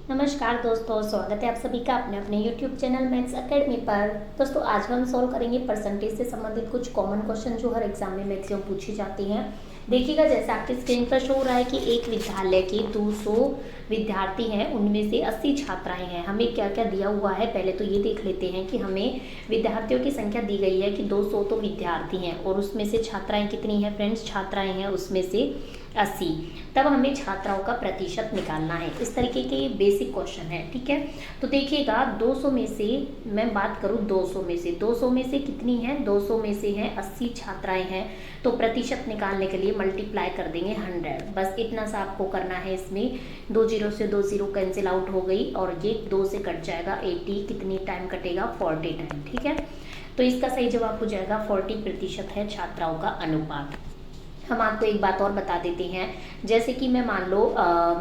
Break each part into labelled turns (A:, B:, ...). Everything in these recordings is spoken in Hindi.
A: नमस्कार दोस्तों, स्वागत है आप सभी का अपने अपने YouTube चैनल मैथ्स एकेडमी पर। दोस्तों आज हम सॉल्व करेंगे परसेंटेज से संबंधित कुछ कॉमन क्वेश्चन जो हर एग्जाम में मैक्सिमम पूछी जाती हैं। देखिएगा जैसे आपकी स्क्रीन पर शो हो रहा है कि एक विद्यालय के 200 विद्यार्थी हैं, उनमें से 80 छात्राएं हैं। हमें क्या क्या दिया हुआ है पहले तो ये देख लेते हैं कि हमें विद्यार्थियों की संख्या दी गई है कि 200 तो विद्यार्थी हैं और उसमें से छात्राएं कितनी हैं फ्रेंड्स, छात्राएं हैं उसमें से 80। तब हमें छात्राओं का प्रतिशत निकालना है। इस तरीके के ये बेसिक क्वेश्चन है, ठीक है। तो देखिएगा 200 में से मैं बात करूँ 200 में से कितनी है, 200 में से है 80 छात्राएं हैं। तो प्रतिशत निकालने के लिए मल्टीप्लाई कर देंगे 100। बस इतना सा आपको करना है। इसमें 2 जीरो से 2 जीरो कैंसिल आउट हो गई और ये 2 से कट जाएगा 80। कितनी टाइम कटेगा, 40 टाइम, ठीक है। तो इसका सही जवाब हो जाएगा 40% है छात्राओं का अनुपात। हम आपको एक बात और बता देते हैं, जैसे कि मैं मान लो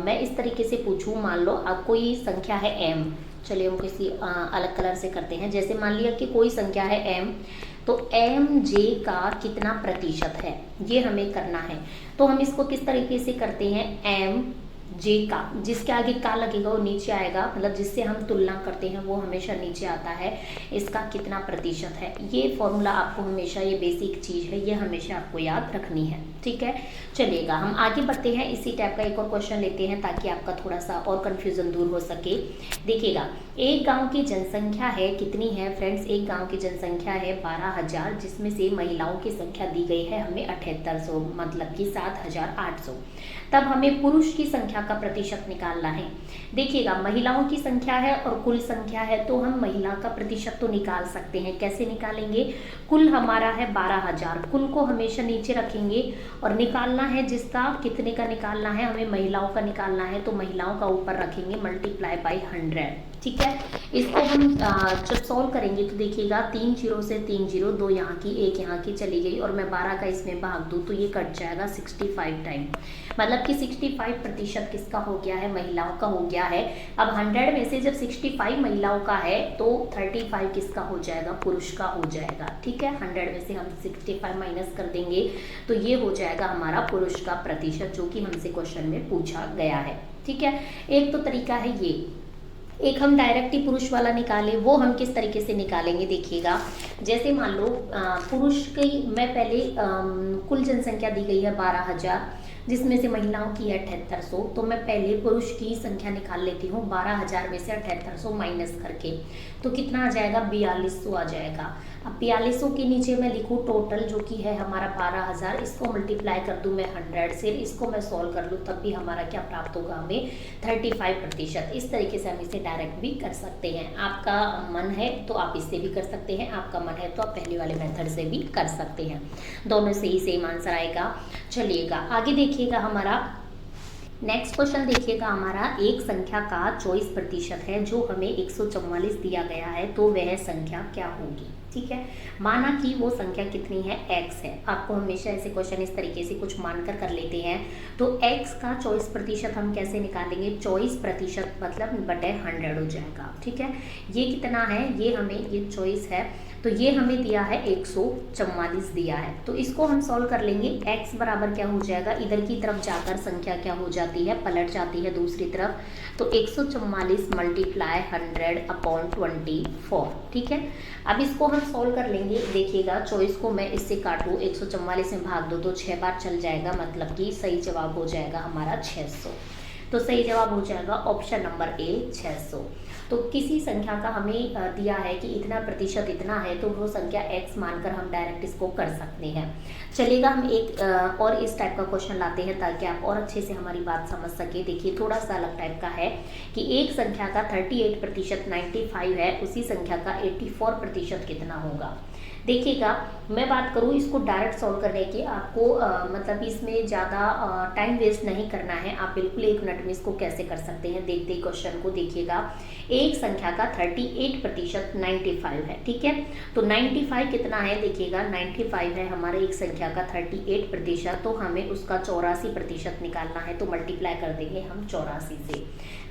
A: मैं इस तरीके से पूछूं, मान लो अब कोई संख्या है m। चलिए हम किसी अलग कलर से करते हैं। जैसे मान लिया कि कोई संख्या है m, तो एम जे का कितना प्रतिशत है ये हमें करना है। तो हम इसको किस तरीके से करते हैं, एम जे का, जिसके आगे का लगेगा वो नीचे आएगा, मतलब जिससे हम तुलना करते हैं वो हमेशा नीचे आता है। इसका कितना प्रतिशत है, ये फॉर्मूला आपको हमेशा, ये बेसिक चीज़ है, ये हमेशा आपको याद रखनी है, ठीक है। चलिएगा हम आगे बढ़ते हैं। इसी टाइप का एक और क्वेश्चन लेते हैं ताकि आपका थोड़ा सा और कन्फ्यूजन दूर हो सके। देखिएगा एक गांव की जनसंख्या है, कितनी है फ्रेंड्स, एक गांव की जनसंख्या है 12,000, जिसमें से महिलाओं की संख्या दी गई है हमें 7800, मतलब कि 7,800। तब हमें पुरुष की संख्या का प्रतिशत निकालना है। देखिएगा महिलाओं की संख्या है और कुल संख्या है, तो हम महिला का प्रतिशत तो निकाल सकते हैं। कैसे निकालेंगे, कुल हमारा है 12,000, कुल को हमेशा नीचे रखेंगे और निकालना है जिसका, कितने का निकालना है, हमें महिलाओं का निकालना है, तो महिलाओं का ऊपर रखेंगे मल्टीप्लाई बाई 100, ठीक है। इसको हम जब सॉल्व करेंगे तो देखिएगा 3 जीरो से 3 जीरो, 2 यहाँ की 1 यहाँ की चली गई और मैं 12 का इसमें भाग दूँ तो ये कट जाएगा 65 टाइम, मतलब कि 65% किसका हो गया है, महिलाओं का हो गया है। अब 100 में से जब 65 महिलाओं का है तो 35 किसका हो जाएगा, पुरुष का हो जाएगा, ठीक है। 100 में से हम 65 माइनस कर देंगे तो ये हो जाएगा हमारा पुरुष का प्रतिशत, जो कि हमसे क्वेश्चन में पूछा गया है, ठीक है। एक तो तरीका है ये। एक हम डायरेक्ट ही पुरुष वाला निकालें, वो हम किस तरीके से निकालेंगे, देखिएगा जैसे मान लो पुरुष की, मैं पहले कुल जनसंख्या दी गई है 12,000, जिसमें से महिलाओं की है 7800, तो मैं पहले पुरुष की संख्या निकाल लेती हूँ। 12,000 में से 7800 माइनस करके तो कितना आ जाएगा, 4200 आ जाएगा। अब 4200 के नीचे मैं लिखूँ टोटल जो कि है हमारा 12,000, इसको मल्टीप्लाई कर दूँ मैं 100 से, इसको मैं सॉल्व कर लूँ तब भी हमारा क्या प्राप्त होगा, हमें 35%। इस तरीके से हम इसे डायरेक्ट भी कर सकते हैं। आपका मन है तो आप इससे भी कर सकते हैं, आपका मन है तो आप पहले वाले मेथड से भी कर सकते हैं। दोनों से ही सेम आंसर आएगा। चलिएगा आगे देखिएगा हमारा नेक्स्ट क्वेश्चन। देखिएगा हमारा एक संख्या का 24% है जो हमें 144 दिया गया है, तो वह संख्या क्या होगी, ठीक है। माना कि वो संख्या कितनी है, x है। आपको हमेशा ऐसे क्वेश्चन इस तरीके से कुछ मानकर कर लेते हैं। तो x का 24% हम कैसे निकालेंगे, 24% मतलब बटे 100 हो जाएगा, ठीक है। ये कितना है, ये हमें, ये 24 है तो ये हमें दिया है 144 दिया है, तो इसको हम सॉल्व कर लेंगे। x बराबर क्या हो जाएगा, इधर की तरफ जाकर संख्या क्या हो जाती है, पलट जाती है दूसरी तरफ, तो 144 मल्टीप्लाई 100 अपॉन 24, ठीक है। अब इसको हम सॉल्व कर लेंगे। देखिएगा 24 को मैं इससे काटूँ, 144 में भाग दो तो 6 बार चल जाएगा, मतलब कि सही जवाब हो जाएगा हमारा 600। तो सही जवाब हो जाएगा ऑप्शन नंबर ए 600। तो किसी संख्या का हमें दिया है कि इतना प्रतिशत इतना है, तो वो संख्या x मानकर हम डायरेक्ट इसको कर सकते हैं। चलेगा हम एक और इस टाइप का क्वेश्चन लाते हैं ताकि आप और अच्छे से हमारी बात समझ सके। देखिए थोड़ा सा अलग टाइप का है कि एक संख्या का 38% 95 है, उसी संख्या का 84% कितना होगा। देखिएगा मैं बात करूँ इसको डायरेक्ट सॉल्व करने की, आपको मतलब इसमें ज़्यादा टाइम वेस्ट नहीं करना है। आप बिल्कुल 1 मिनट में इसको कैसे कर सकते हैं देखते ही क्वेश्चन को। देखिएगा एक संख्या का 38% 95 है, ठीक है। तो 95 कितना है, देखिएगा 95 है हमारे एक संख्या का 38%, तो हमें उसका 84% निकालना है, तो मल्टीप्लाई कर देंगे हम 84 से।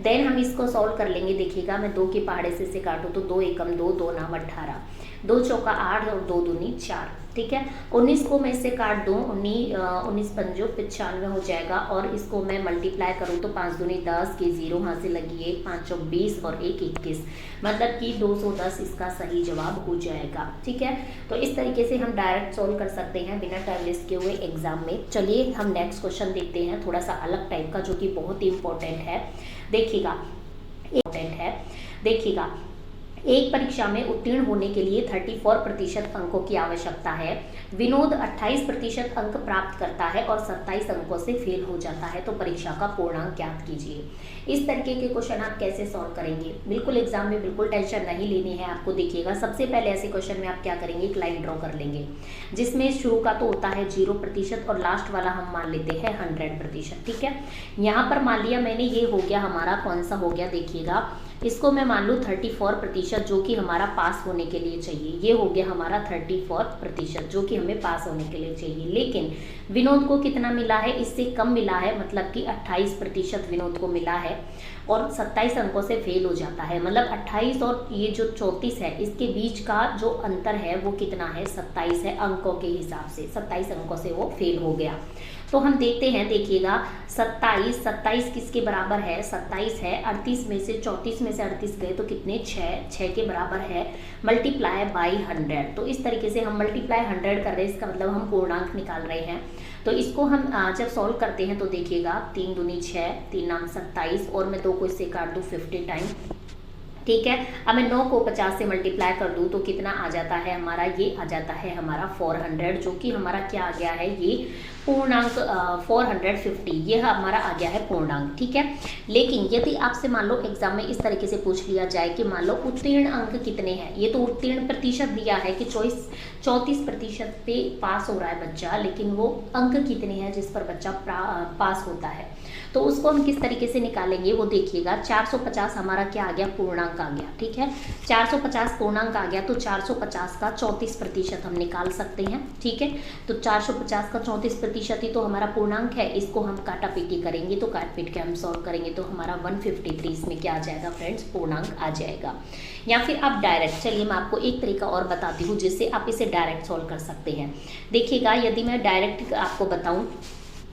A: देन हम इसको सॉल्व कर लेंगे। देखिएगा मैं 2 के पहाड़े से काटूँ तो 2 एकम 2, 2 नाम 18, 2 चौका 8 और 2 दूनी 4, ठीक है। 19 को मैं इससे काट दूँ, 19 पंजो 95 हो जाएगा, और इसको मैं मल्टीप्लाई करूँ तो 5 दूनी 10 के 0 यहाँ से लगी 1, 5 चौक 20 और 1 21, मतलब कि 210 इसका सही जवाब हो जाएगा। ठीक है, तो इस तरीके से हम डायरेक्ट सॉल्व कर सकते हैं बिना टाइम वेस्ट किए हुए एग्जाम में। चलिए हम नेक्स्ट क्वेश्चन देखते हैं, थोड़ा सा अलग टाइप का, जो कि बहुत ही इंपॉर्टेंट है। देखिएगा, देखिएगा, एक परीक्षा में उत्तीर्ण होने के लिए 34% अंकों की आवश्यकता है। विनोद 28% अंक प्राप्त करता है और 27 अंकों से फेल हो जाता है, तो परीक्षा का पूर्णांक ज्ञात कीजिए। इस तरीके के क्वेश्चन आप कैसे सॉल्व करेंगे, बिल्कुल एग्जाम में बिल्कुल टेंशन नहीं लेनी है आपको। देखिएगा, सबसे पहले ऐसे क्वेश्चन में आप क्या करेंगे, एक लाइन ड्रॉ कर लेंगे, जिसमें शुरू का तो होता है 0% और लास्ट वाला हम मान लेते हैं 100%। ठीक है, यहाँ पर मान लिया मैंने, ये हो गया हमारा, कौन सा हो गया, देखिएगा, इसको मैं मान लूँ 34%, जो कि हमारा पास होने के लिए चाहिए। ये हो गया हमारा 34%, जो कि हमें पास होने के लिए चाहिए। लेकिन विनोद को कितना मिला है, इससे कम मिला है, मतलब कि 28% विनोद को मिला है और 27 अंकों से फेल हो जाता है। मतलब 28 और ये जो 34 है, इसके बीच का जो अंतर है वो कितना है, 27 है। अंकों के हिसाब से 27 अंकों से वो फेल हो गया। तो हम देखते हैं, देखिएगा, 27 किसके बराबर है, 27 है, 38 में से 34 में से 38 गए तो कितने, 6 के बराबर है, मल्टीप्लाई बाई 100। तो इस तरीके से हम मल्टीप्लाई 100 कर रहे हैं, इसका मतलब हम पूर्णांक निकाल रहे हैं। तो इसको हम जब सॉल्व करते हैं तो देखिएगा, 3 दूनी 6, 3 नाम 27, और मैं 2 को इससे काट दूँ 50 टाइम। ठीक है, अब मैं 9 को 50 से मल्टीप्लाई कर दूँ तो कितना आ जाता है हमारा, ये आ जाता है हमारा 400, जो कि हमारा क्या आ गया है, ये पूर्णांक 450, ये हमारा आ गया है पूर्णांक। ठीक है, लेकिन यदि आपसे मान लो एग्जाम में इस तरीके से पूछ लिया जाए कि मान लो उत्तीर्ण अंक कितने हैं, ये तो उत्तीर्ण प्रतिशत दिया है कि 34% पे पास हो रहा है बच्चा, लेकिन वो अंक कितने हैं जिस पर बच्चा पास होता है, तो उसको हम किस तरीके से निकालेंगे वो देखिएगा। 450 हमारा क्या आ गया, पूर्णांक आ गया। ठीक है, 450 पूर्णांक आ गया, तो 450 का 34% हम निकाल सकते हैं। ठीक है, तो 450 का 34% ही तो हमारा पूर्णांक है। इसको हम काटा पीटी करेंगे, तो काट पीट के हम सॉल्व करेंगे तो हमारा 153 इसमें क्या आ जाएगा फ्रेंड्स, पूर्णांक आ जाएगा। या फिर आप डायरेक्ट, चलिए मैं आपको एक तरीका और बताती हूँ जिससे आप इसे डायरेक्ट सॉल्व कर सकते हैं। देखिएगा, यदि मैं डायरेक्ट आपको बताऊँ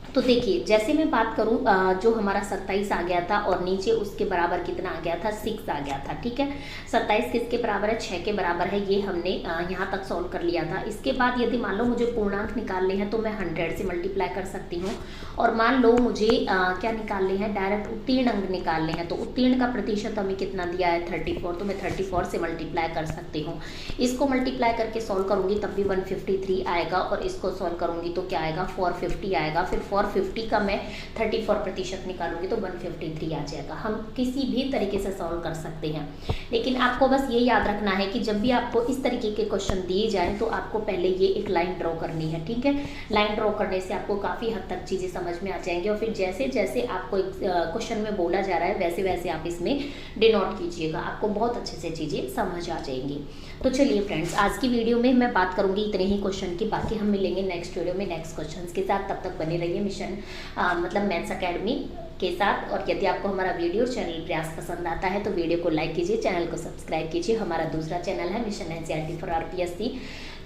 A: तो देखिए, जैसे मैं बात करूं, जो हमारा 27 आ गया था और नीचे उसके बराबर कितना आ गया था, 6 आ गया था। ठीक है, 27 किसके बराबर है, 6 के बराबर है। ये हमने यहाँ तक सॉल्व कर लिया था। इसके बाद यदि मान लो मुझे पूर्णांक निकालने हैं तो मैं 100 से मल्टीप्लाई कर सकती हूँ। और मान लो मुझे क्या निकालने हैं, डायरेक्ट उत्तीर्ण अंक निकालने हैं, तो उत्तीर्ण का प्रतिशत हमें कितना दिया है, 34, तो मैं 34 से मल्टीप्लाई कर सकती हूँ। इसको मल्टीप्लाई करके सॉल्व करूँगी तब भी 153 आएगा, और इसको सॉल्व करूँगी तो क्या आएगा, 450 आएगा। फिर 450 का मैं 34% निकालूंगी तो 153 आ जाएगा। हम किसी भी तरीके से सॉल्व कर सकते हैं, लेकिन आपको बस ये याद रखना है कि जब भी आपको इस तरीके के क्वेश्चन दिए जाएं तो आपको पहले ये एक लाइन ड्रॉ करनी है। ठीक है, लाइन ड्रॉ करने से आपको काफ़ी हद तक चीज़ें समझ में आ जाएंगी, और फिर जैसे जैसे आपको क्वेश्चन में बोला जा रहा है वैसे वैसे आप इसमें डिनोट कीजिएगा, आपको बहुत अच्छे से चीज़ें समझ आ जाएंगी। तो चलिए फ्रेंड्स, आज की वीडियो में मैं बात करूंगी इतने ही क्वेश्चन की, बाकी हम मिलेंगे नेक्स्ट वीडियो में नेक्स्ट क्वेश्चंस के साथ। तब तक बने रहिए मिशन मतलब मैथ्स एकेडमी के साथ। और यदि आपको हमारा वीडियो चैनल प्रयास पसंद आता है तो वीडियो को लाइक कीजिए, चैनल को सब्सक्राइब कीजिए। हमारा दूसरा चैनल है मिशन NCERT फॉर RPSC,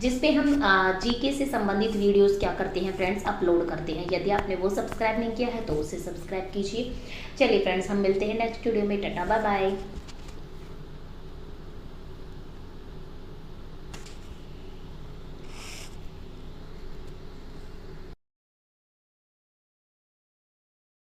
A: जिसपे हम जीके से संबंधित वीडियोस क्या करते हैं फ्रेंड्स, अपलोड करते हैं। यदि आपने वो सब्सक्राइब नहीं किया है तो उसे सब्सक्राइब कीजिए। चलिए फ्रेंड्स, हम मिलते हैं नेक्स्ट वीडियो में। Tata bye bye.